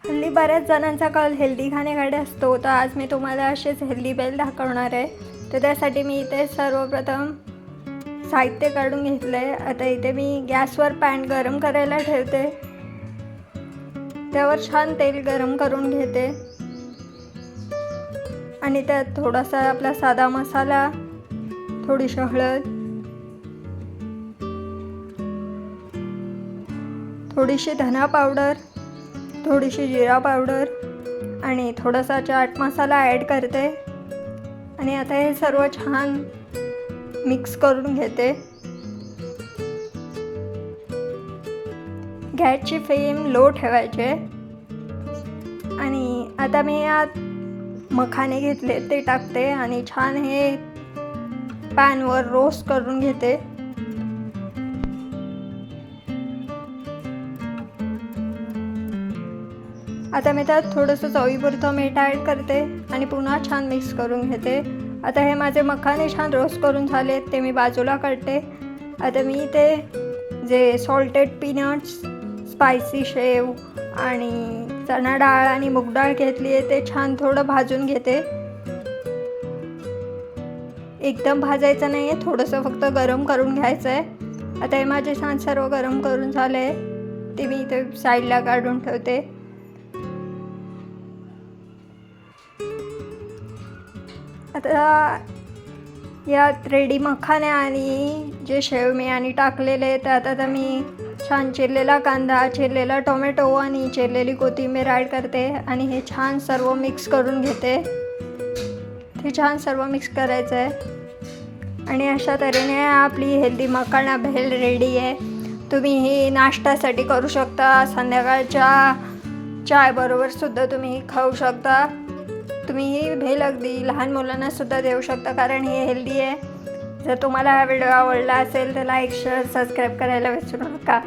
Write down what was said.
हल्ली बऱ्याच जणांचा कल हेल्दी खाण्याकडे असतो, तर आज मी तुम्हाला असेच हेल्दी बेल दाखवणार आहे. तर त्यासाठी मी इथे सर्वप्रथम साहित्य काढून घेतलं आहे. आता इथे मी गॅसवर पॅन गरम करायला ठेवते. त्यावर छान तेल गरम करून घेते आणि त्यात थोडासा आपला साधा मसाला, थोडीशी हळद, थोडीशी धना पावडर, थोडीशी जिरा पावडर आणि थोडासा चाट मसाला ॲड करते आणि आता हे सर्व छान मिक्स करून घेते. गॅसची फ्लेम लो ठेवायचे आणि आता मी यात मखाने घेतले ते टाकते आणि छान हे पॅनवर रोस्ट करून घेते. आता मी त्यात थोडंसं चवीपुरतं मीठ ॲड करते आणि पुन्हा छान मिक्स करून घेते. आता हे माझे मखाने छान रोस्ट करून झाले, ते मी बाजूला काढते. आता मी ते जे सॉल्टेड पीनट्स, स्पायसी शेव आणि चणा डाळ आणि मूग डाळ घेतली आहे ते छान थोडं भाजून घेते. एकदम भाजायचं नाही आहे, थोडंसं फक्त गरम करून घ्यायचं आहे. आता हे माझे छान सर्व गरम करून झाले आहे, ते मी इथे साईडला काढून ठेवते. आता यात रेडी मखाने आणि जे शेव मी आणि टाकलेले आहे त्यात आता मी छान चिरलेला कांदा, चिरलेला टोमॅटो आणि चिरलेली कोथिंबीर ॲड करते आणि हे छान सर्व मिक्स करून घेते. हे छान सर्व मिक्स करायचं आहे आणि अशा तऱ्हेने आपली हेल्दी मखाना भेल रेडी आहे. तुम्ही ही नाश्त्यासाठी करू शकता, संध्याकाळच्या चायबरोबर सुद्धा तुम्ही खाऊ शकता. तुम्ही ही भेल अगदी लहान मुलांना सुद्धा देऊ शकता, कारण हे हेल्दी आहे. जर तुम्हाला हा व्हिडिओ आवडला असेल तर लाईक, शेअर, सबस्क्राईब करायला विसरू नका.